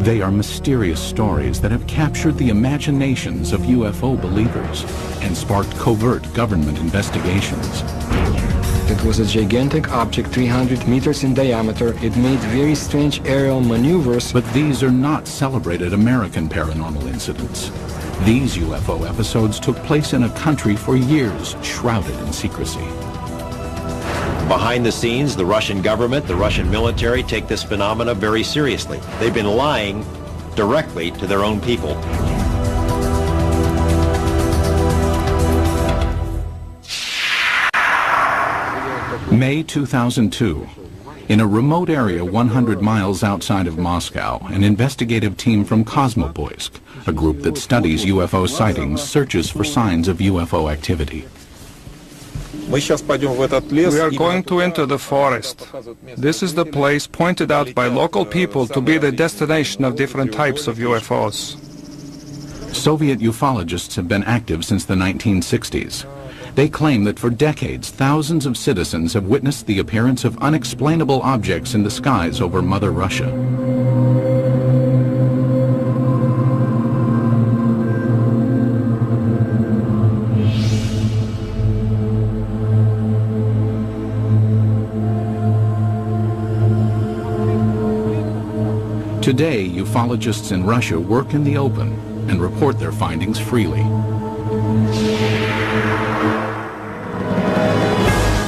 They are mysterious stories that have captured the imaginations of UFO believers and sparked covert government investigations. It was a gigantic object 300 meters in diameter. It made very strange aerial maneuvers. But these are not celebrated American paranormal incidents. These UFO episodes took place in a country for years, shrouded in secrecy. Behind the scenes, the Russian government, the Russian military take this phenomena very seriously. They've been lying directly to their own people. May 2002. In a remote area 100 miles outside of Moscow, an investigative team from Kosmoboysk, a group that studies UFO sightings, searches for signs of UFO activity. We are going to enter the forest. This is the place pointed out by local people to be the destination of different types of UFOs. Soviet ufologists have been active since the 1960s. They claim that for decades, thousands of citizens have witnessed the appearance of unexplainable objects in the skies over Mother Russia. Today, ufologists in Russia work in the open and report their findings freely.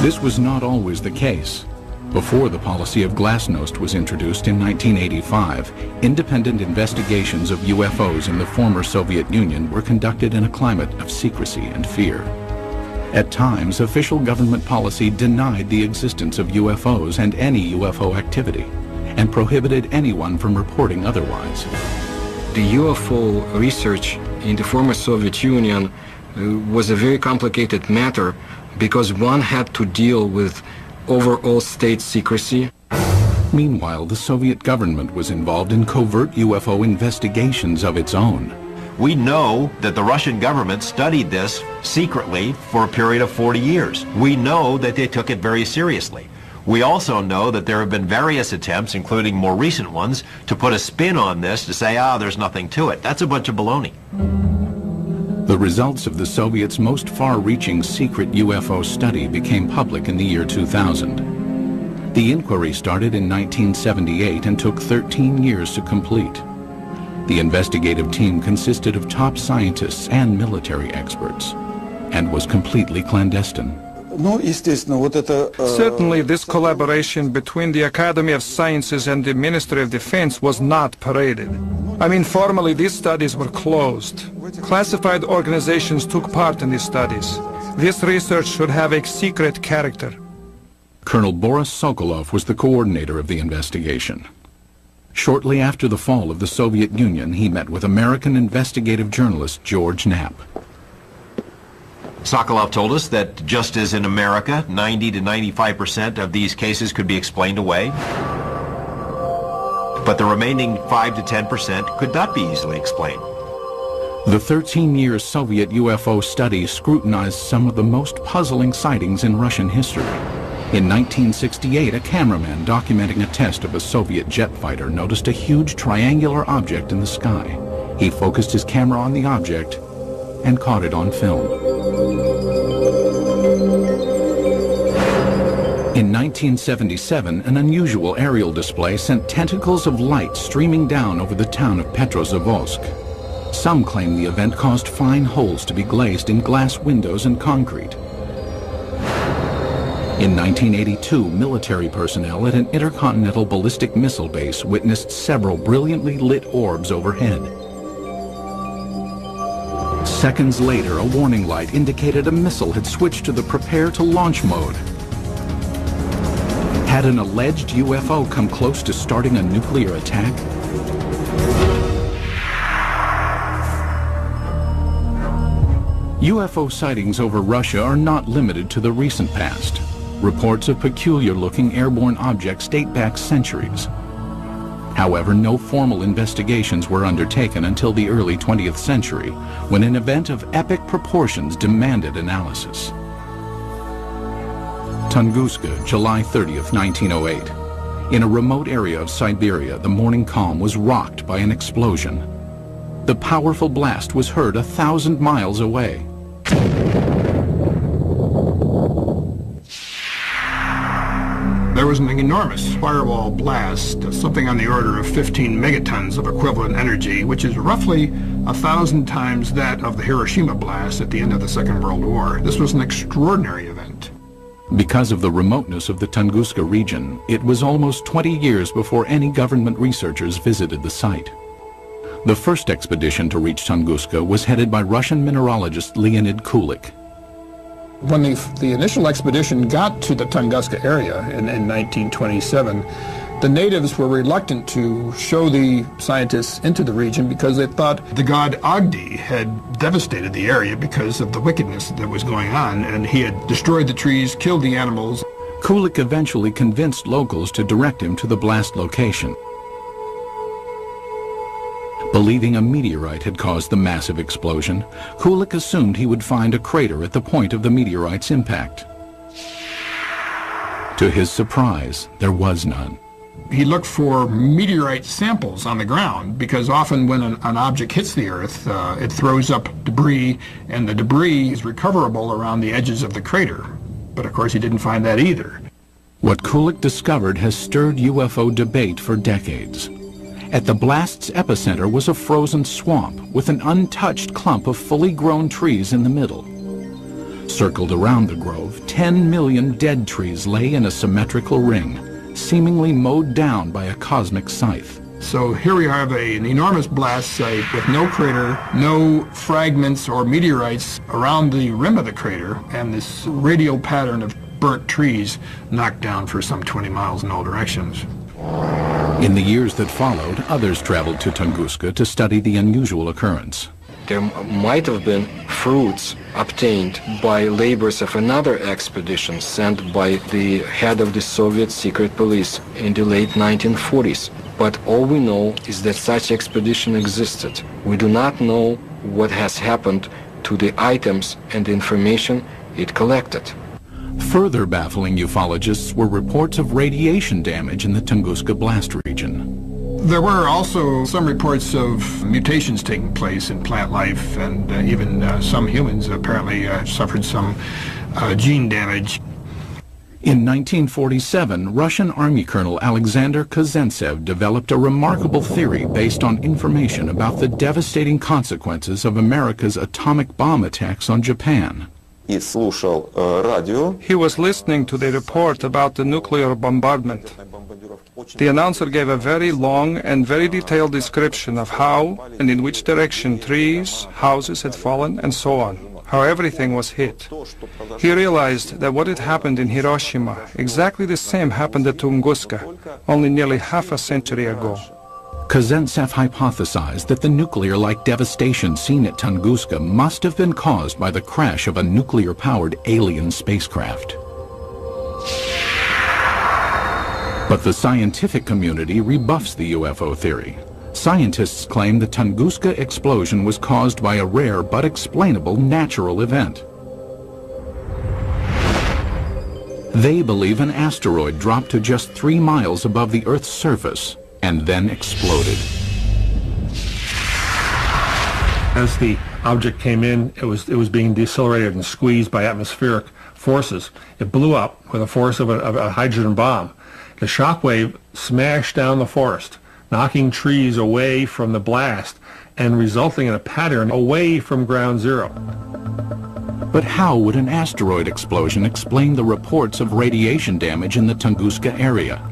This was not always the case. Before the policy of glasnost was introduced in 1985, independent investigations of UFOs in the former Soviet Union were conducted in a climate of secrecy and fear. At times, official government policy denied the existence of UFOs and any UFO activity, and prohibited anyone from reporting otherwise. The UFO research in the former Soviet Union was a very complicated matter because one had to deal with overall state secrecy. Meanwhile, the Soviet government was involved in covert UFO investigations of its own. We know that the Russian government studied this secretly for a period of 40 years. We know that they took it very seriously. We also know that there have been various attempts, including more recent ones, to put a spin on this to say, there's nothing to it. That's a bunch of baloney. The results of the Soviets' most far-reaching secret UFO study became public in the year 2000. The inquiry started in 1978 and took 13 years to complete. The investigative team consisted of top scientists and military experts, and was completely clandestine. Certainly, this collaboration between the Academy of Sciences and the Ministry of Defense was not paraded. I mean, formally, these studies were closed. Classified organizations took part in these studies. This research should have a secret character. Colonel Boris Sokolov was the coordinator of the investigation. Shortly after the fall of the Soviet Union, he met with American investigative journalist George Knapp. Sokolov told us that just as in America, 90 to 95% of these cases could be explained away, but the remaining 5 to 10% could not be easily explained. The 13-year Soviet UFO study scrutinized some of the most puzzling sightings in Russian history. In 1968, a cameraman documenting a test of a Soviet jet fighter noticed a huge triangular object in the sky. He focused his camera on the object and caught it on film. In 1977, an unusual aerial display sent tentacles of light streaming down over the town of Petrozavodsk. Some claim the event caused fine holes to be glazed in glass windows and concrete. In 1982, military personnel at an intercontinental ballistic missile base witnessed several brilliantly lit orbs overhead. Seconds later, a warning light indicated a missile had switched to the prepare to launch mode. Had an alleged UFO come close to starting a nuclear attack? UFO sightings over Russia are not limited to the recent past. Reports of peculiar-looking airborne objects date back centuries. However, no formal investigations were undertaken until the early 20th century, when an event of epic proportions demanded analysis. Tunguska, July 30th, 1908. In a remote area of Siberia, the morning calm was rocked by an explosion. The powerful blast was heard 1,000 miles away. There was an enormous firewall blast, something on the order of 15 megatons of equivalent energy, which is roughly 1,000 times that of the Hiroshima blast at the end of the Second World War. This was an extraordinary event. Because of the remoteness of the Tunguska region, it was almost 20 years before any government researchers visited the site. The first expedition to reach Tunguska was headed by Russian mineralogist Leonid Kulik. When the initial expedition got to the Tunguska area in 1927, the natives were reluctant to show the scientists into the region because they thought the god Agdi had devastated the area because of the wickedness that was going on, and he had destroyed the trees, killed the animals. Kulik eventually convinced locals to direct him to the blast location. Believing a meteorite had caused the massive explosion, Kulik assumed he would find a crater at the point of the meteorite's impact. To his surprise, there was none. He looked for meteorite samples on the ground because often when an object hits the Earth, it throws up debris, and the debris is recoverable around the edges of the crater. But of course he didn't find that either. What Kulik discovered has stirred UFO debate for decades. At the blast's epicenter was a frozen swamp with an untouched clump of fully grown trees in the middle. Circled around the grove, 10 million dead trees lay in a symmetrical ring, seemingly mowed down by a cosmic scythe. So here we have an enormous blast site with no crater, no fragments or meteorites around the rim of the crater, and this radial pattern of burnt trees knocked down for some 20 miles in all directions. In the years that followed, others traveled to Tunguska to study the unusual occurrence. There might have been fruits obtained by labors of another expedition sent by the head of the Soviet secret police in the late 1940s. But all we know is that such expedition existed. We do not know what has happened to the items and the information it collected. Further baffling ufologists were reports of radiation damage in the Tunguska blast region. There were also some reports of mutations taking place in plant life, and even some humans apparently suffered some gene damage. In 1947, Russian Army Colonel Alexander Kazantsev developed a remarkable theory based on information about the devastating consequences of America's atomic bomb attacks on Japan. He was listening to the report about the nuclear bombardment. The announcer gave a very long and very detailed description of how and in which direction trees, houses had fallen, and so on, how everything was hit. He realized that what had happened in Hiroshima, exactly the same happened at Tunguska, only nearly half a century ago. Kazantsev hypothesized that the nuclear-like devastation seen at Tunguska must have been caused by the crash of a nuclear-powered alien spacecraft. But the scientific community rebuffs the UFO theory. Scientists claim the Tunguska explosion was caused by a rare but explainable natural event. They believe an asteroid dropped to just 3 miles above the Earth's surface and then exploded. As the object came in, it was being decelerated and squeezed by atmospheric forces. It blew up with the force of a hydrogen bomb. The shock wave smashed down the forest, knocking trees away from the blast and resulting in a pattern away from ground zero. But how would an asteroid explosion explain the reports of radiation damage in the Tunguska area?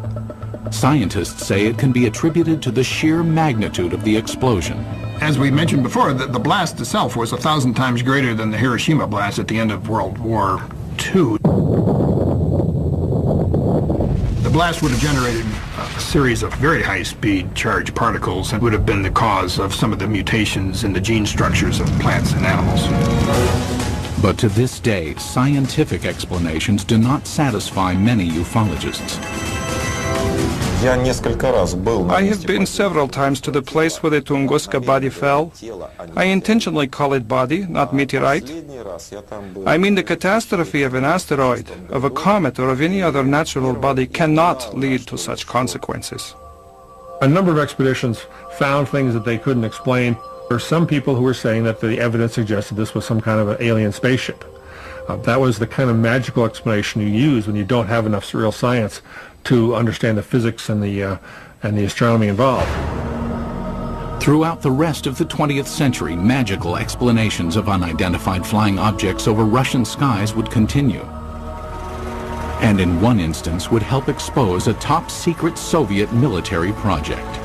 Scientists say it can be attributed to the sheer magnitude of the explosion. As we mentioned before, the blast itself was 1,000 times greater than the Hiroshima blast at the end of World War II. The blast would have generated a series of very high-speed charged particles and would have been the cause of some of the mutations in the gene structures of plants and animals. But to this day, scientific explanations do not satisfy many ufologists. I have been several times to the place where the Tunguska body fell. I intentionally call it body, not meteorite. I mean, the catastrophe of an asteroid, of a comet, or of any other natural body cannot lead to such consequences. A number of expeditions found things that they couldn't explain. There were some people who were saying that the evidence suggested this was some kind of an alien spaceship. That was the kind of magical explanation you use when you don't have enough real science to understand the physics and the astronomy involved. Throughout the rest of the 20th century, magical explanations of unidentified flying objects over Russian skies would continue. And in one instance would help expose a top-secret Soviet military project.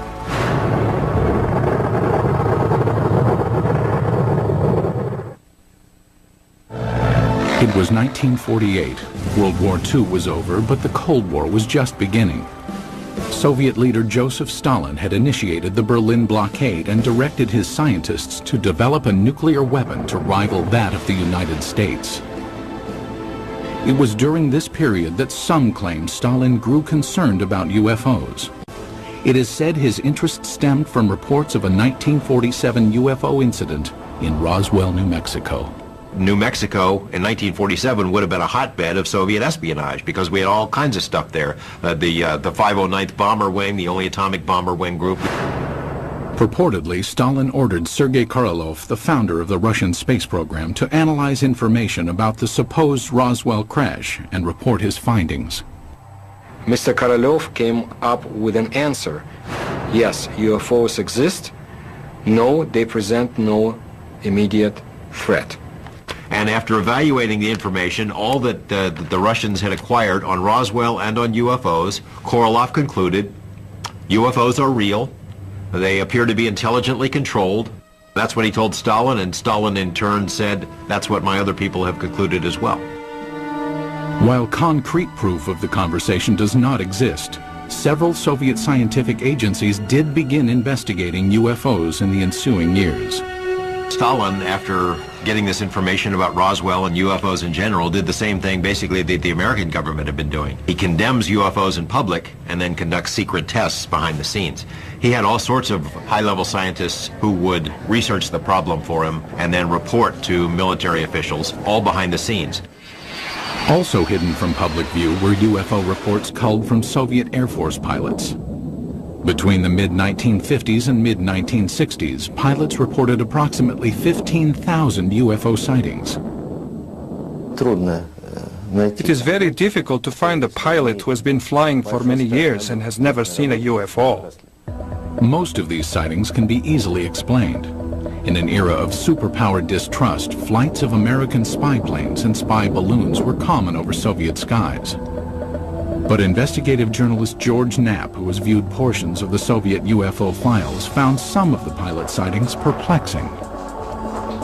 It was 1948. World War II was over, but the Cold War was just beginning. Soviet leader Joseph Stalin had initiated the Berlin blockade and directed his scientists to develop a nuclear weapon to rival that of the United States. It was during this period that some claim Stalin grew concerned about UFOs. It is said his interest stemmed from reports of a 1947 UFO incident in Roswell, New Mexico. New Mexico in 1947 would have been a hotbed of Soviet espionage because we had all kinds of stuff there. The 509th Bomber Wing, the only atomic bomber wing group. Purportedly, Stalin ordered Sergei Korolev, the founder of the Russian space program, to analyze information about the supposed Roswell crash and report his findings. Mr. Korolev came up with an answer. Yes, UFOs exist. No, they present no immediate threat. And after evaluating the information, all that the Russians had acquired on Roswell and on UFOs, Korolev concluded UFOs are real. They appear to be intelligently controlled. That's what he told Stalin, and Stalin in turn said, that's what my other people have concluded as well. While concrete proof of the conversation does not exist, several Soviet scientific agencies did begin investigating UFOs in the ensuing years. Stalin, after getting this information about Roswell and UFOs in general, did the same thing basically that the American government had been doing. He condemns UFOs in public and then conducts secret tests behind the scenes. He had all sorts of high-level scientists who would research the problem for him and then report to military officials, all behind the scenes. Also hidden from public view were UFO reports culled from Soviet Air Force pilots. Between the mid-1950s and mid-1960s, pilots reported approximately 15,000 UFO sightings. It is very difficult to find a pilot who has been flying for many years and has never seen a UFO. Most of these sightings can be easily explained. In an era of superpower distrust, flights of American spy planes and spy balloons were common over Soviet skies. But investigative journalist George Knapp, who has viewed portions of the Soviet UFO files, found some of the pilot sightings perplexing.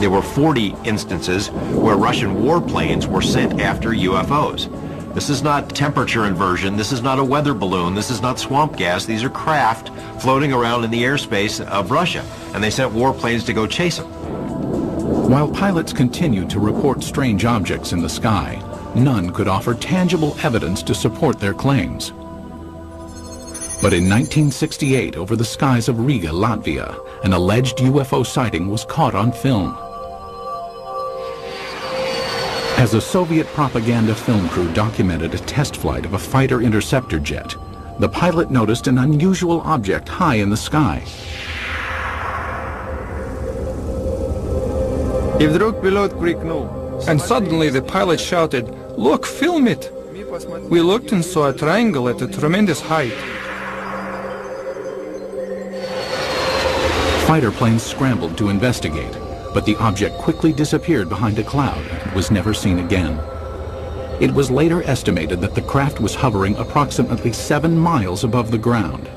There were 40 instances where Russian warplanes were sent after UFOs. This is not temperature inversion, this is not a weather balloon, this is not swamp gas, these are craft floating around in the airspace of Russia, and they sent warplanes to go chase them. While pilots continued to report strange objects in the sky, none could offer tangible evidence to support their claims. But in 1968, over the skies of Riga, Latvia, an alleged UFO sighting was caught on film. As a Soviet propaganda film crew documented a test flight of a fighter interceptor jet, the pilot noticed an unusual object high in the sky. And suddenly the pilot shouted, "Look, film it!" We looked and saw a triangle at a tremendous height. Fighter planes scrambled to investigate, but the object quickly disappeared behind a cloud and was never seen again. It was later estimated that the craft was hovering approximately 7 miles above the ground.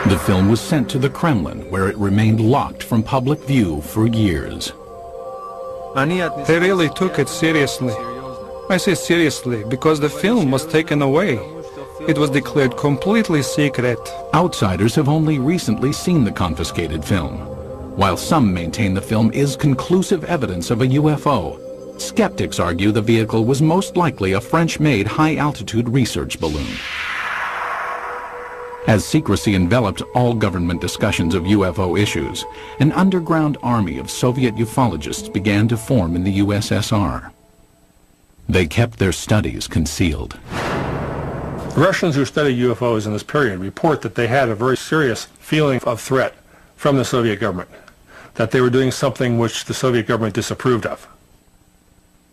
The film was sent to the Kremlin, where it remained locked from public view for years. They really took it seriously. I say seriously because the film was taken away. It was declared completely secret. Outsiders have only recently seen the confiscated film. While some maintain the film is conclusive evidence of a UFO, Skeptics argue the vehicle was most likely a French-made high-altitude research balloon. As secrecy enveloped all government discussions of UFO issues, an underground army of Soviet ufologists began to form in the USSR. They kept their studies concealed. Russians who studied UFOs in this period report that they had a very serious feeling of threat from the Soviet government, that they were doing something which the Soviet government disapproved of.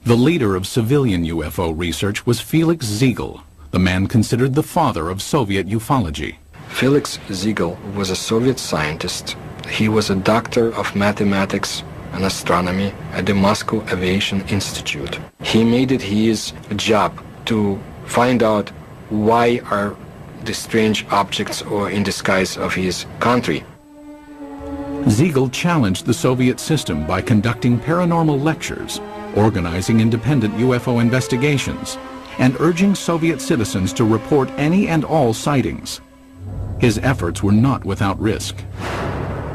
The leader of civilian UFO research was Felix Ziegel, the man considered the father of Soviet ufology. Felix Ziegel was a Soviet scientist. He was a doctor of mathematics and astronomy at the Moscow Aviation Institute. He made it his job to find out why are the strange objects or in the skies of his country. Ziegel challenged the Soviet system by conducting paranormal lectures, organizing independent UFO investigations, and urging Soviet citizens to report any and all sightings. His efforts were not without risk.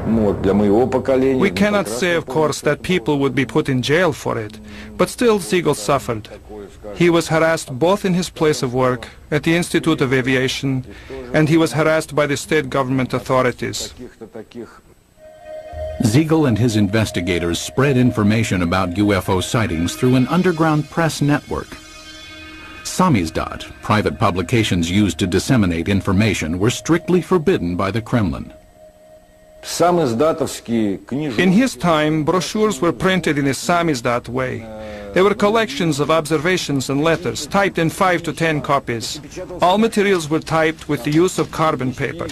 We cannot say, of course, that people would be put in jail for it, but still Ziegel suffered. He was harassed both in his place of work, at the Institute of Aviation, and he was harassed by the state government authorities. Ziegel and his investigators spread information about UFO sightings through an underground press network. Samizdat, private publications used to disseminate information, were strictly forbidden by the Kremlin. In his time, brochures were printed in a samizdat way. They were collections of observations and letters, typed in 5 to 10 copies. All materials were typed with the use of carbon paper.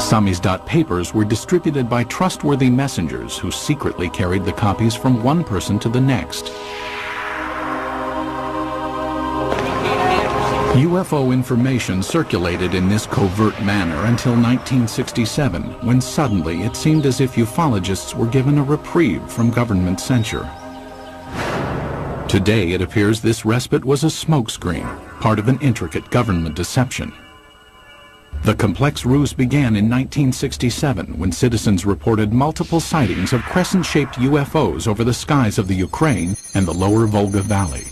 Samizdat papers were distributed by trustworthy messengers who secretly carried the copies from one person to the next. UFO information circulated in this covert manner until 1967, when suddenly it seemed as if ufologists were given a reprieve from government censure. Today it appears this respite was a smokescreen, part of an intricate government deception. The complex ruse began in 1967 when citizens reported multiple sightings of crescent-shaped UFOs over the skies of the Ukraine and the lower Volga Valley.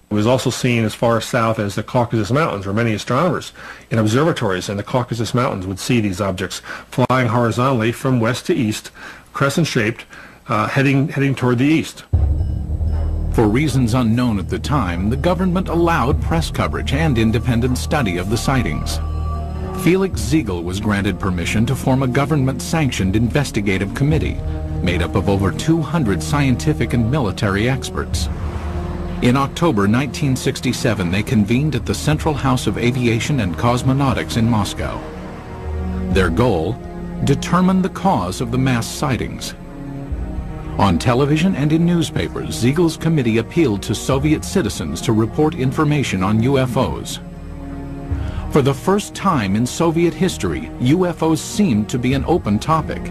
It was also seen as far south as the Caucasus Mountains, where many astronomers in observatories in the Caucasus Mountains would see these objects flying horizontally from west to east, crescent-shaped, heading toward the east. For reasons unknown at the time, the government allowed press coverage and independent study of the sightings. Felix Ziegel was granted permission to form a government-sanctioned investigative committee made up of over 200 scientific and military experts. In October 1967, they convened at the Central House of Aviation and Cosmonautics in Moscow. Their goal? Determine the cause of the mass sightings. On television and in newspapers, Ziegel's committee appealed to Soviet citizens to report information on UFOs. For the first time in Soviet history, UFOs seemed to be an open topic.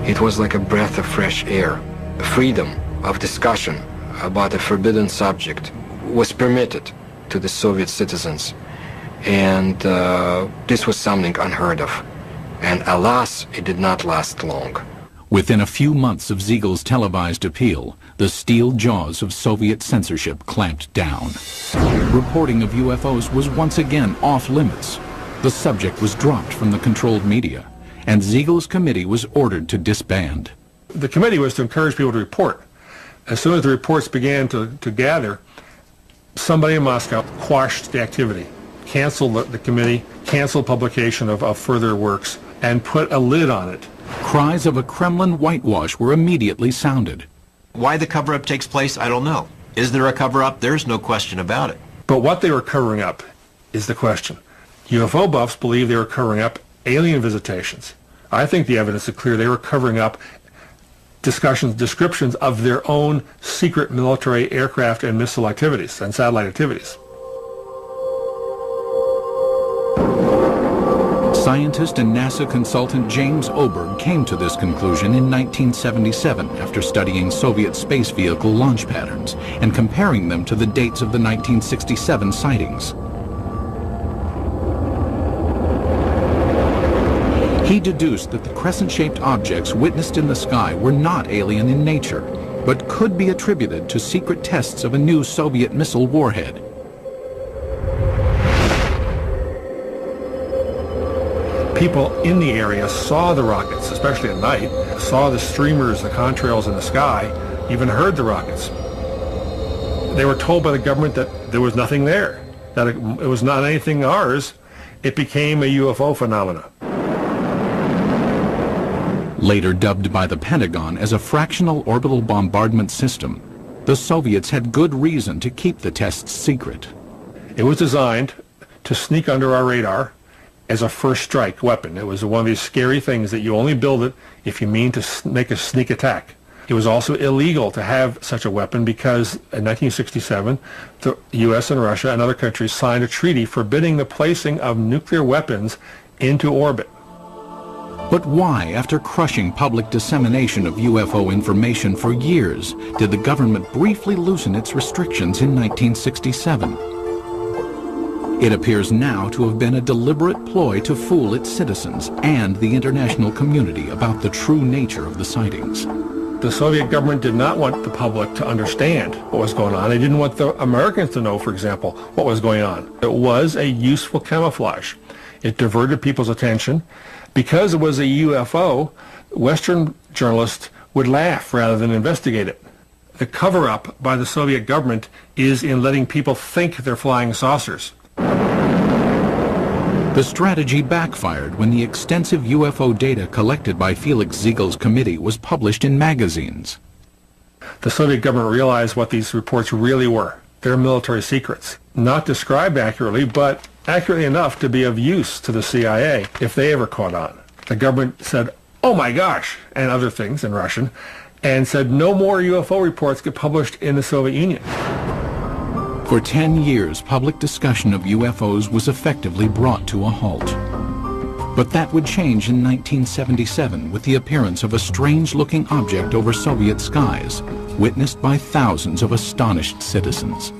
It was like a breath of fresh air. Freedom of discussion about a forbidden subject was permitted to the Soviet citizens, and this was something unheard of. And alas, it did not last long. Within a few months of Ziegel's televised appeal, the steel jaws of Soviet censorship clamped down. Reporting of UFOs was once again off limits. The subject was dropped from the controlled media, and Ziegel's committee was ordered to disband. The committee was to encourage people to report. As soon as the reports began to gather, somebody in Moscow quashed the activity, canceled the committee, canceled publication of further works, and put a lid on it. Cries of a Kremlin whitewash were immediately sounded. Why the cover-up takes place, I don't know. Is there a cover-up? There's no question about it. But what they were covering up is the question. UFO buffs believe they were covering up alien visitations. I think the evidence is clear they were covering up descriptions of their own secret military aircraft and missile activities and satellite activities. Scientist and NASA consultant James Oberg came to this conclusion in 1977 after studying Soviet space vehicle launch patterns and comparing them to the dates of the 1967 sightings. He deduced that the crescent-shaped objects witnessed in the sky were not alien in nature, but could be attributed to secret tests of a new Soviet missile warhead. People in the area saw the rockets, especially at night, saw the streamers, the contrails in the sky, even heard the rockets. They were told by the government that there was nothing there, that it was not anything ours. It became a UFO phenomena. Later dubbed by the Pentagon as a fractional orbital bombardment system, the Soviets had good reason to keep the tests secret. It was designed to sneak under our radar as a first strike weapon. It was one of these scary things that you only build it if you mean to make a sneak attack. It was also illegal to have such a weapon because in 1967, the U.S. and Russia and other countries signed a treaty forbidding the placing of nuclear weapons into orbit. But why, after crushing public dissemination of UFO information for years, did the government briefly loosen its restrictions in 1967? It appears now to have been a deliberate ploy to fool its citizens and the international community about the true nature of the sightings. The Soviet government did not want the public to understand what was going on. They didn't want the Americans to know, for example, what was going on. It was a useful camouflage. It diverted people's attention. Because it was a UFO, Western journalists would laugh rather than investigate it. The cover-up by the Soviet government is in letting people think they're flying saucers. The strategy backfired when the extensive UFO data collected by Felix Ziegel's committee was published in magazines. The Soviet government realized what these reports really were. They're military secrets. Not described accurately, but accurately enough to be of use to the CIA if they ever caught on. The government said, "Oh my gosh," and other things in Russian, and said no more UFO reports get published in the Soviet Union. For 10 years, public discussion of UFOs was effectively brought to a halt. But that would change in 1977 with the appearance of a strange-looking object over Soviet skies, witnessed by thousands of astonished citizens.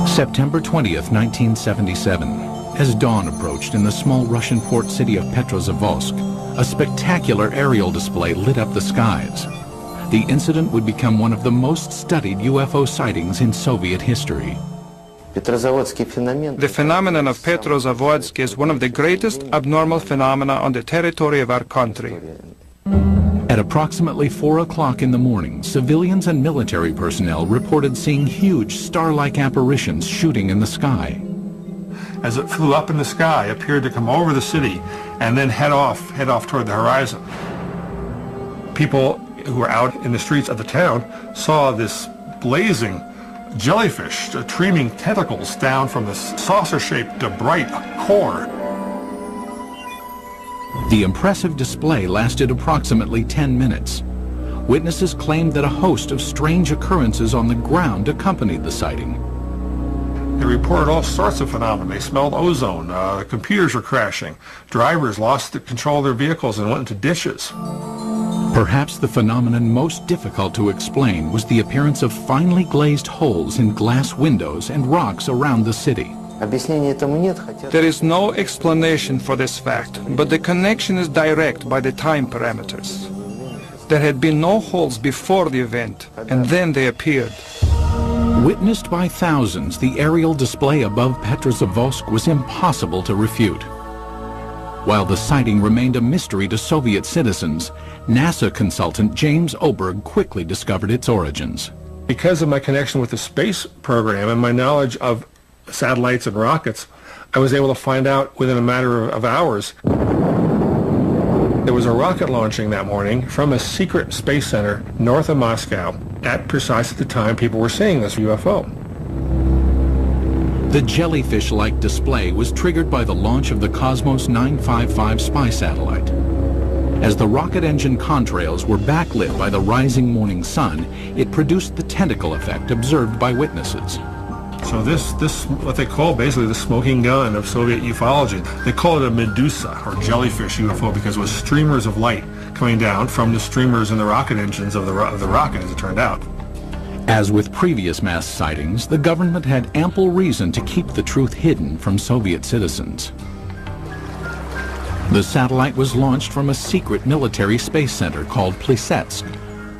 September 20th, 1977. As dawn approached in the small Russian port city of Petrozavodsk, a spectacular aerial display lit up the skies. The incident would become one of the most studied UFO sightings in Soviet history. The phenomenon of Petrozavodsk is one of the greatest abnormal phenomena on the territory of our country. At approximately 4 o'clock in the morning, civilians and military personnel reported seeing huge star-like apparitions shooting in the sky. As it flew up in the sky, appeared to come over the city and then head off toward the horizon. People who were out in the streets of the town saw this blazing jellyfish streaming tentacles down from the saucer-shaped bright core. The impressive display lasted approximately 10 minutes. Witnesses claimed that a host of strange occurrences on the ground accompanied the sighting. They reported all sorts of phenomena. They smelled ozone, computers were crashing, drivers lost control of their vehicles and went into ditches. Perhaps the phenomenon most difficult to explain was the appearance of finely glazed holes in glass windows and rocks around the city. There is no explanation for this fact, but the connection is direct by the time parameters. There had been no holes before the event, and then they appeared. Witnessed by thousands, the aerial display above Petrozavodsk was impossible to refute. While the sighting remained a mystery to Soviet citizens, NASA consultant James Oberg quickly discovered its origins. Because of my connection with the space program and my knowledge of satellites and rockets, I was able to find out within a matter of hours. There was a rocket launching that morning from a secret space center north of Moscow at precisely the time people were seeing this UFO. The jellyfish-like display was triggered by the launch of the Cosmos 955 spy satellite. As the rocket engine contrails were backlit by the rising morning sun, it produced the tentacle effect observed by witnesses. So this what they call basically the smoking gun of Soviet ufology. They call it a Medusa, or jellyfish UFO, because it was streamers of light coming down from the streamers in the rocket engines of the rocket, as it turned out. As with previous mass sightings, the government had ample reason to keep the truth hidden from Soviet citizens. The satellite was launched from a secret military space center called Plesetsk,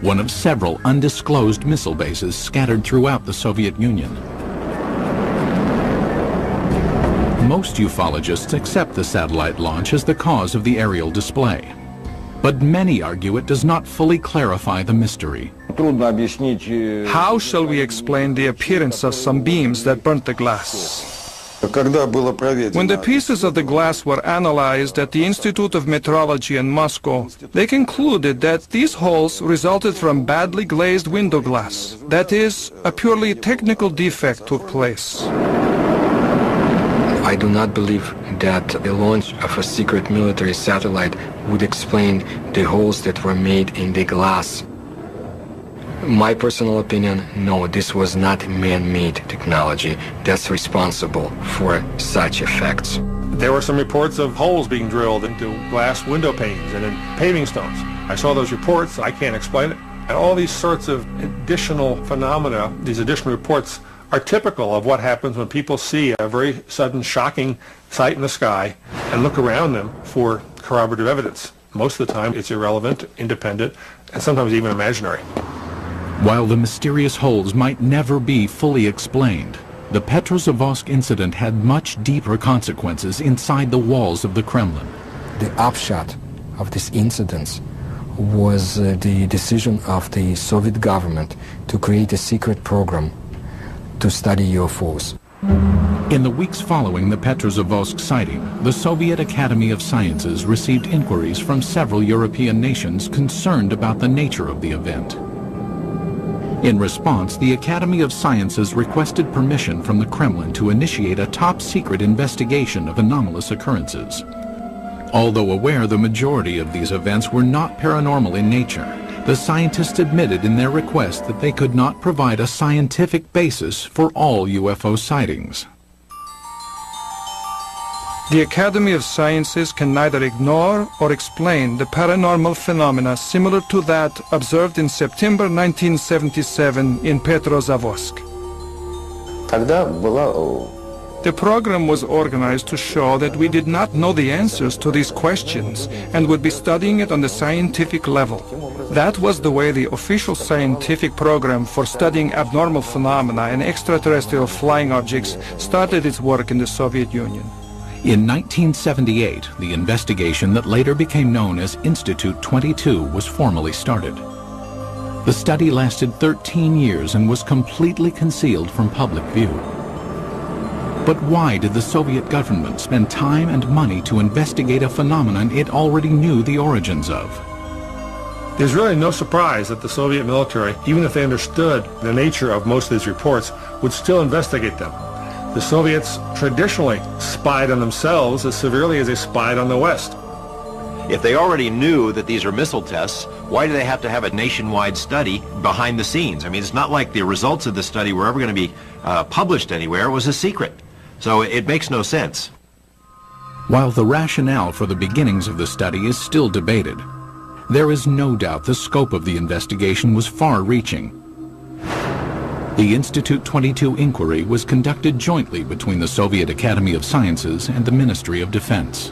one of several undisclosed missile bases scattered throughout the Soviet Union. Most ufologists accept the satellite launch as the cause of the aerial display. But many argue it does not fully clarify the mystery. How shall we explain the appearance of some beams that burnt the glass? When the pieces of the glass were analyzed at the Institute of Metrology in Moscow, they concluded that these holes resulted from badly glazed window glass. That is, a purely technical defect took place. I do not believe that the launch of a secret military satellite would explain the holes that were made in the glass. My personal opinion, no, this was not man-made technology that's responsible for such effects. There were some reports of holes being drilled into glass window panes and in paving stones. I saw those reports. I can't explain it. And all these sorts of additional phenomena, these additional reports, are typical of what happens when people see a very sudden, shocking sight in the sky and look around them for corroborative evidence. Most of the time, it's irrelevant, independent, and sometimes even imaginary. While the mysterious holes might never be fully explained, the Petrozavodsk incident had much deeper consequences inside the walls of the Kremlin. The upshot of this incident was the decision of the Soviet government to create a secret program to study UFOs. In the weeks following the Petrozavodsk sighting, the Soviet Academy of Sciences received inquiries from several European nations concerned about the nature of the event. In response, the Academy of Sciences requested permission from the Kremlin to initiate a top-secret investigation of anomalous occurrences. Although aware the majority of these events were not paranormal in nature, the scientists admitted in their request that they could not provide a scientific basis for all UFO sightings. The Academy of Sciences can neither ignore or explain the paranormal phenomena similar to that observed in September 1977 in Petrozavodsk. The program was organized to show that we did not know the answers to these questions and would be studying it on the scientific level. That was the way the official scientific program for studying abnormal phenomena and extraterrestrial flying objects started its work in the Soviet Union. In 1978, the investigation that later became known as Institute 22 was formally started. The study lasted 13 years and was completely concealed from public view. But why did the Soviet government spend time and money to investigate a phenomenon it already knew the origins of? There's really no surprise that the Soviet military, even if they understood the nature of most of these reports, would still investigate them. The Soviets traditionally spied on themselves as severely as they spied on the West. If they already knew that these are missile tests, why do they have to have a nationwide study behind the scenes? I mean, it's not like the results of the study were ever going to be published anywhere. It was a secret. So it makes no sense. While the rationale for the beginnings of the study is still debated, there is no doubt the scope of the investigation was far-reaching. The Institute 22 inquiry was conducted jointly between the Soviet Academy of Sciences and the Ministry of Defense.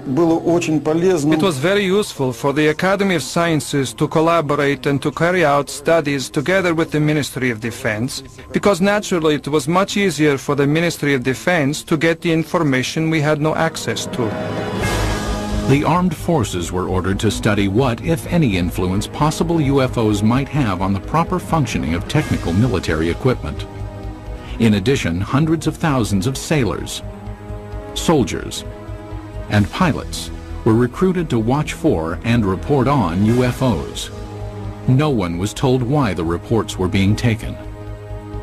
It was very useful for the Academy of Sciences to collaborate and to carry out studies together with the Ministry of Defense, because naturally it was much easier for the Ministry of Defense to get the information we had no access to. The armed forces were ordered to study what, if any, influence possible UFOs might have on the proper functioning of technical military equipment. In addition, hundreds of thousands of sailors, soldiers, and pilots were recruited to watch for and report on UFOs. No one was told why the reports were being taken.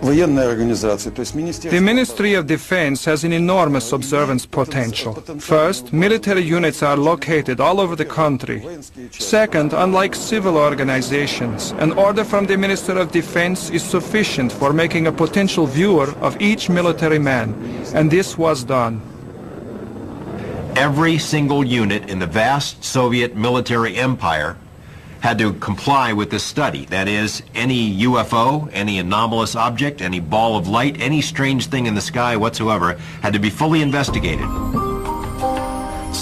The Ministry of Defense has an enormous observance potential. First, military units are located all over the country. Second, unlike civil organizations, an order from the Minister of Defense is sufficient for making a potential viewer of each military man, and this was done. Every single unit in the vast Soviet military empire had to comply with this study. That is, any UFO, any anomalous object, any ball of light, any strange thing in the sky whatsoever had to be fully investigated.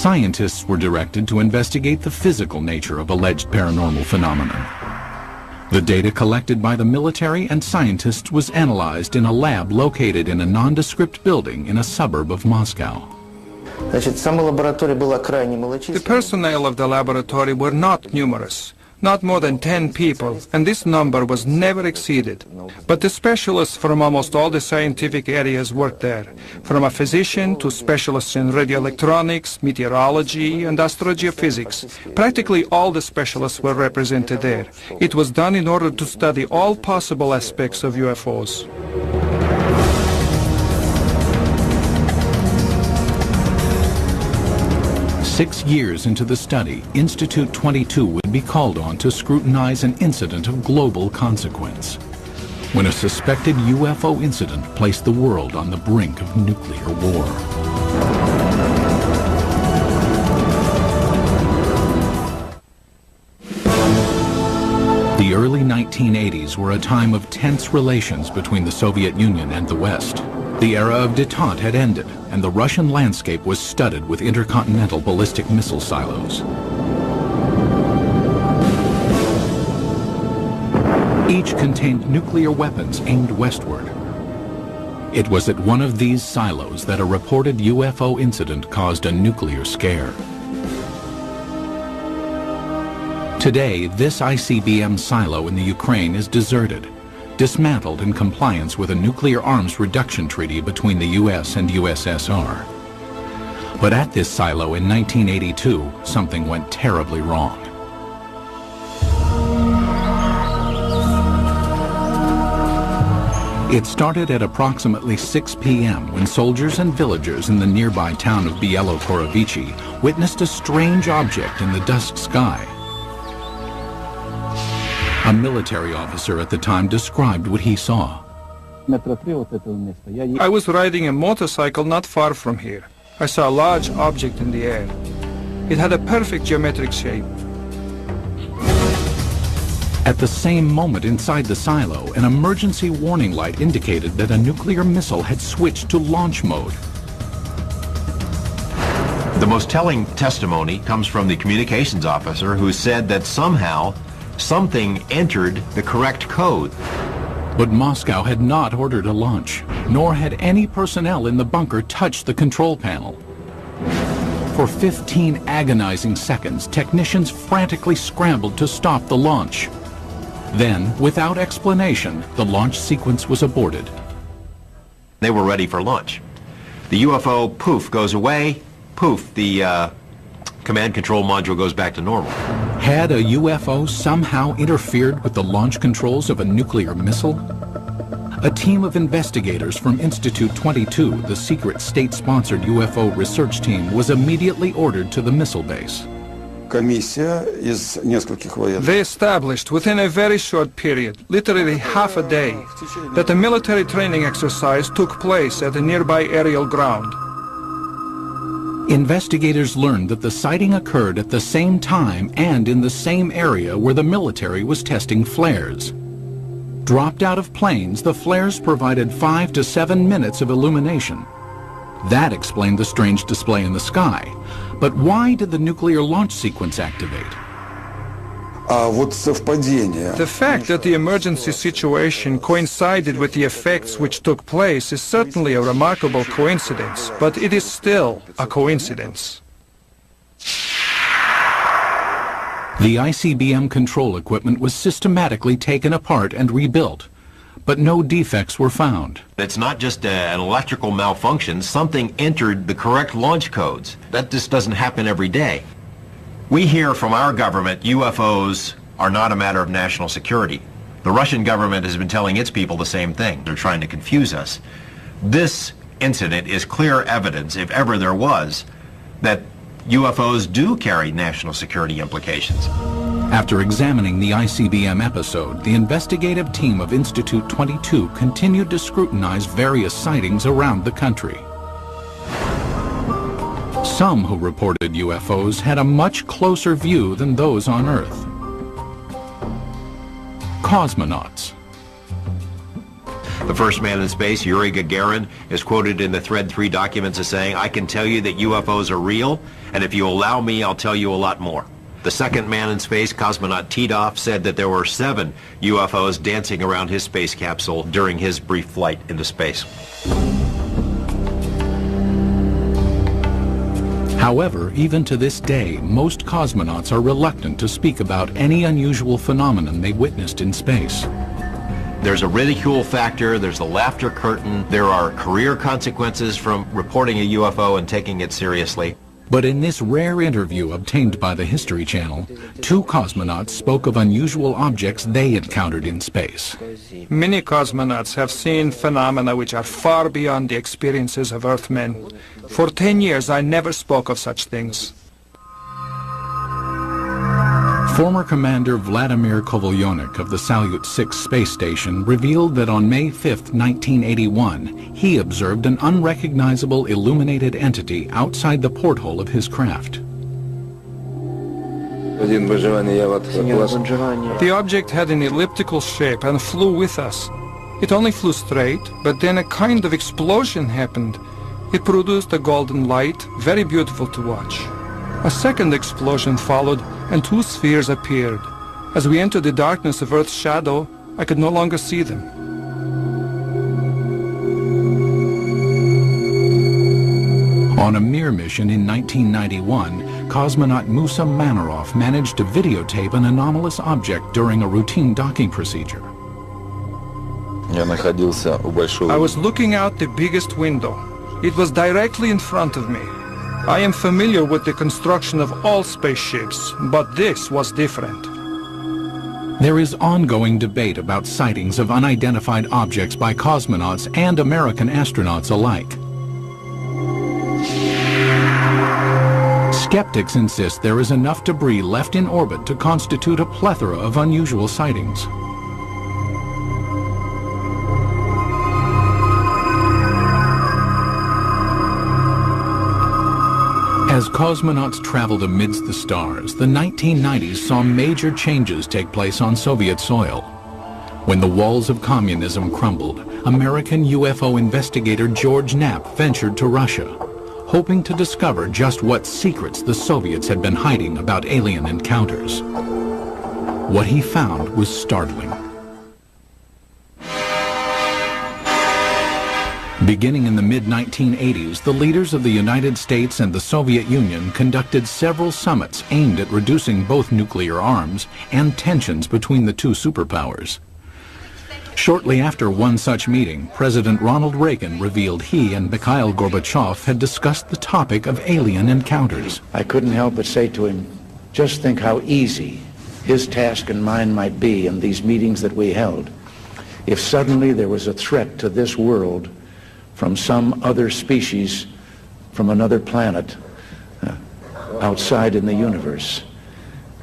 Scientists were directed to investigate the physical nature of alleged paranormal phenomenon. The data collected by the military and scientists was analyzed in a lab located in a nondescript building in a suburb of Moscow. The personnel of the laboratory were not numerous, not more than 10 people, and this number was never exceeded. But the specialists from almost all the scientific areas worked there, from a physician to specialists in radioelectronics, meteorology, and astrogeophysics. Practically all the specialists were represented there. It was done in order to study all possible aspects of UFOs. Six years into the study, Institute 22 would be called on to scrutinize an incident of global consequence, when a suspected UFO incident placed the world on the brink of nuclear war. The early 1980s were a time of tense relations between the Soviet Union and the West. The era of détente had ended, and the Russian landscape was studded with intercontinental ballistic missile silos. Each contained nuclear weapons aimed westward. It was at one of these silos that a reported UFO incident caused a nuclear scare. Today, this ICBM silo in the Ukraine is deserted, dismantled in compliance with a nuclear arms reduction treaty between the U.S. and USSR. But at this silo in 1982, something went terribly wrong. It started at approximately 6 p.m. when soldiers and villagers in the nearby town of Bielo-Korovichi witnessed a strange object in the dusk sky. A military officer at the time described what he saw. I was riding a motorcycle not far from here. I saw a large object in the air. It had a perfect geometric shape. At the same moment inside the silo, an emergency warning light indicated that a nuclear missile had switched to launch mode. The most telling testimony comes from the communications officer who said that somehow something entered the correct code. But Moscow had not ordered a launch, nor had any personnel in the bunker touched the control panel. For 15 agonizing seconds, technicians frantically scrambled to stop the launch. Then, without explanation, the launch sequence was aborted. They were ready for launch. The UFO, poof, goes away. Poof, the command control module goes back to normal. Had a UFO somehow interfered with the launch controls of a nuclear missile? A team of investigators from Institute 22, the secret state-sponsored UFO research team, was immediately ordered to the missile base. They established within a very short period, literally half a day, that a military training exercise took place at a nearby aerial ground. Investigators learned that the sighting occurred at the same time and in the same area where the military was testing flares. Dropped out of planes, the flares provided 5 to 7 minutes of illumination. That explained the strange display in the sky. But why did the nuclear launch sequence activate? The fact that the emergency situation coincided with the effects which took place is certainly a remarkable coincidence, but it is still a coincidence. The ICBM control equipment was systematically taken apart and rebuilt, but no defects were found. It's not just an electrical malfunction. Something entered the correct launch codes. That just doesn't happen every day. We hear from our government UFOs are not a matter of national security. The Russian government has been telling its people the same thing. They're trying to confuse us. This incident is clear evidence, if ever there was, that UFOs do carry national security implications. After examining the ICBM episode, the investigative team of Institute 22 continued to scrutinize various sightings around the country. Some who reported UFOs had a much closer view than those on Earth. Cosmonauts. The first man in space, Yuri Gagarin, is quoted in the Thread 3 documents as saying, "I can tell you that UFOs are real, and if you allow me, I'll tell you a lot more." The second man in space, cosmonaut Titov, said that there were 7 UFOs dancing around his space capsule during his brief flight into space. However, even to this day, most cosmonauts are reluctant to speak about any unusual phenomenon they witnessed in space. There's a ridicule factor, there's a laughter curtain, there are career consequences from reporting a UFO and taking it seriously. But in this rare interview obtained by the History Channel, 2 cosmonauts spoke of unusual objects they encountered in space. Many cosmonauts have seen phenomena which are far beyond the experiences of Earthmen. For 10 years, I never spoke of such things. Former Commander Vladimir Kovalyonik of the Salyut 6 space station revealed that on May 5, 1981, he observed an unrecognizable illuminated entity outside the porthole of his craft. The object had an elliptical shape and flew with us. It only flew straight, but then a kind of explosion happened. It produced a golden light, very beautiful to watch. A second explosion followed, and 2 spheres appeared. As we entered the darkness of Earth's shadow, I could no longer see them. On a Mir mission in 1991, cosmonaut Musa Manarov managed to videotape an anomalous object during a routine docking procedure. I was looking out the biggest window. It was directly in front of me. I am familiar with the construction of all spaceships, but this was different. There is ongoing debate about sightings of unidentified objects by cosmonauts and American astronauts alike. Skeptics insist there is enough debris left in orbit to constitute a plethora of unusual sightings. As cosmonauts traveled amidst the stars, the 1990s saw major changes take place on Soviet soil. When the walls of communism crumbled, American UFO investigator George Knapp ventured to Russia, hoping to discover just what secrets the Soviets had been hiding about alien encounters. What he found was startling. Beginning in the mid-1980s, the leaders of the United States and the Soviet Union conducted several summits aimed at reducing both nuclear arms and tensions between the 2 superpowers. Shortly after one such meeting, President Ronald Reagan revealed he and Mikhail Gorbachev had discussed the topic of alien encounters. I couldn't help but say to him, just think how easy his task and mine might be in these meetings that we held if suddenly there was a threat to this world from some other species, from another planet, outside in the universe.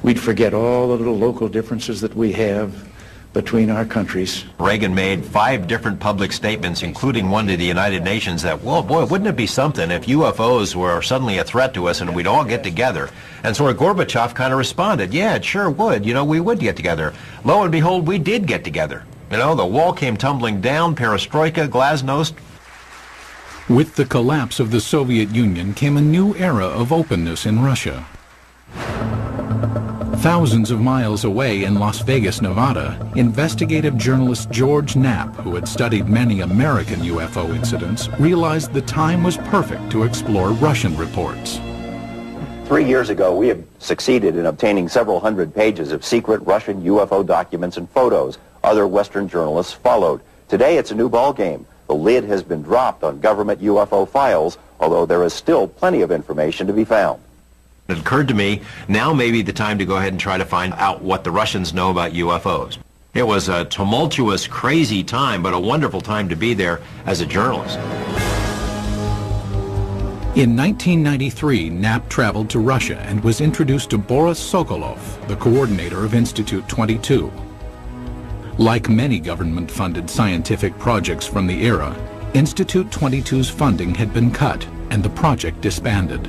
We'd forget all the little local differences that we have between our countries. Reagan made 5 different public statements, including one to the United Nations, that, well, boy, wouldn't it be something if UFOs were suddenly a threat to us and we'd all get together? And sort of Gorbachev kind of responded, yeah, it sure would. You know, we would get together. Lo and behold, we did get together. You know, the wall came tumbling down, perestroika, glasnost. With the collapse of the Soviet Union came a new era of openness in Russia. Thousands of miles away in Las Vegas, Nevada, investigative journalist George Knapp, who had studied many American UFO incidents, realized the time was perfect to explore Russian reports. 3 years ago, we have succeeded in obtaining several hundred pages of secret Russian UFO documents and photos. Other Western journalists followed. Today, it's a new ballgame. The lid has been dropped on government UFO files, although there is still plenty of information to be found. It occurred to me, now may be the time to go ahead and try to find out what the Russians know about UFOs. It was a tumultuous, crazy time, but a wonderful time to be there as a journalist. In 1993, Knapp traveled to Russia and was introduced to Boris Sokolov, the coordinator of Institute 22. Like many government-funded scientific projects from the era, Institute 22's funding had been cut and the project disbanded.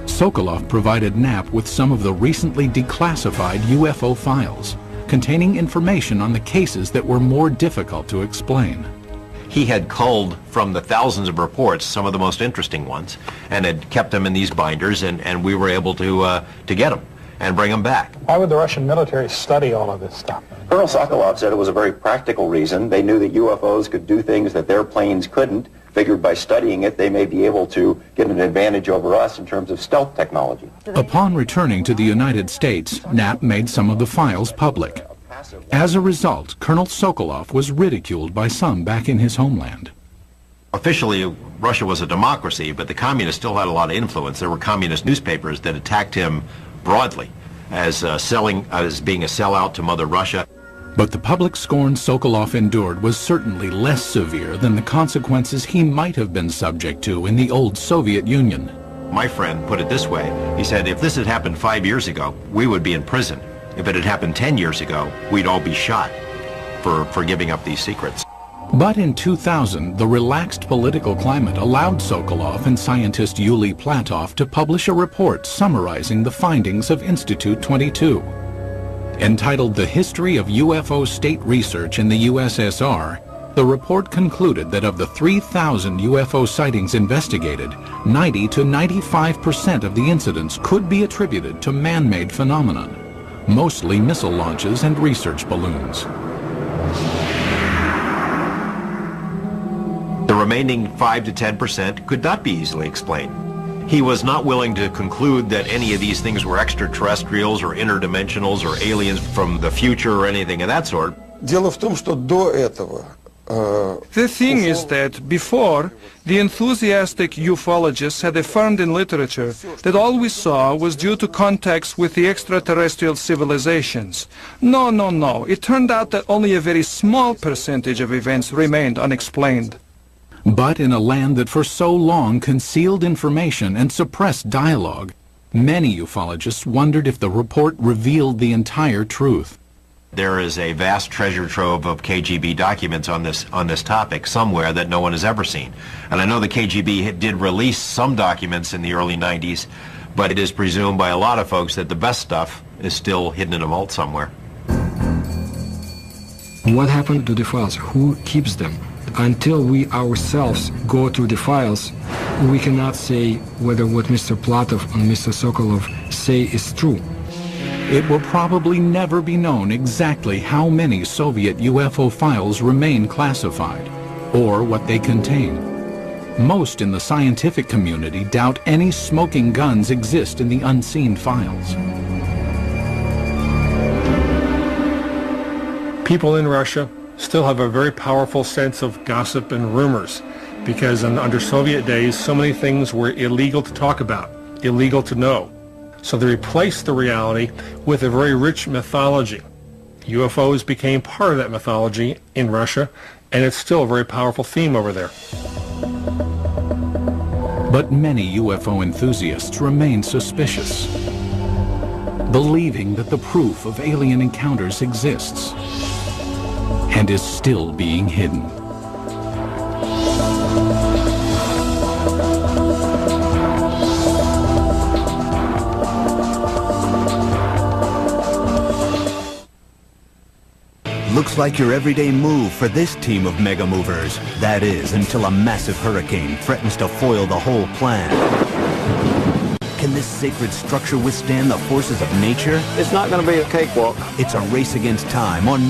Sokolov provided Knapp with some of the recently declassified UFO files, containing information on the cases that were more difficult to explain. he had culled from the thousands of reports some of the most interesting ones and had kept them in these binders, and we were able to get them and bring them back. Why would the Russian military study all of this stuff? Colonel Sokolov said it was a very practical reason. They knew that UFOs could do things that their planes couldn't. Figured by studying it, they may be able to get an advantage over us in terms of stealth technology. Upon returning to the United States, Knapp made some of the files public. As a result, Colonel Sokolov was ridiculed by some back in his homeland. Officially, Russia was a democracy, but the communists still had a lot of influence. There were communist newspapers that attacked him broadly as being a sellout to Mother Russia. But the public scorn Sokolov endured was certainly less severe than the consequences he might have been subject to in the old Soviet Union. My friend put it this way. He said, if this had happened 5 years ago, we would be in prison. If it had happened 10 years ago, we'd all be shot for giving up these secrets. But in 2000, the relaxed political climate allowed Sokolov and scientist Yuli Platov to publish a report summarizing the findings of Institute 22. Entitled The History of UFO State Research in the USSR, the report concluded that of the 3,000 UFO sightings investigated, 90 to 95% of the incidents could be attributed to man-made phenomenon, mostly missile launches and research balloons. The remaining 5 to 10% could not be easily explained. He was not willing to conclude that any of these things were extraterrestrials or interdimensionals or aliens from the future or anything of that sort. The thing is that before, the enthusiastic ufologists had affirmed in literature that all we saw was due to contacts with the extraterrestrial civilizations. No. It turned out that only a very small percentage of events remained unexplained. But in a land that for so long concealed information and suppressed dialogue, many ufologists wondered if the report revealed the entire truth. There is a vast treasure trove of KGB documents on this topic somewhere that no one has ever seen. And I know the KGB did release some documents in the early 90s, but it is presumed by a lot of folks that the best stuff is still hidden in a vault somewhere. What happened to the files? Who keeps them? Until we ourselves go through the files, we cannot say whether what Mr. Platov and Mr. Sokolov say is true. It will probably never be known exactly how many Soviet UFO files remain classified, or what they contain. Most in the scientific community doubt any smoking guns exist in the unseen files. People in Russia still have a very powerful sense of gossip and rumors, because under Soviet days, so many things were illegal to talk about, illegal to know. So they replaced the reality with a very rich mythology. UFOs became part of that mythology in Russia, and it's still a very powerful theme over there. But many UFO enthusiasts remain suspicious, believing that the proof of alien encounters exists and is still being hidden. Looks like your everyday move for this team of mega movers. That is, until a massive hurricane threatens to foil the whole plan. Can this sacred structure withstand the forces of nature? It's not going to be a cakewalk. It's a race against time on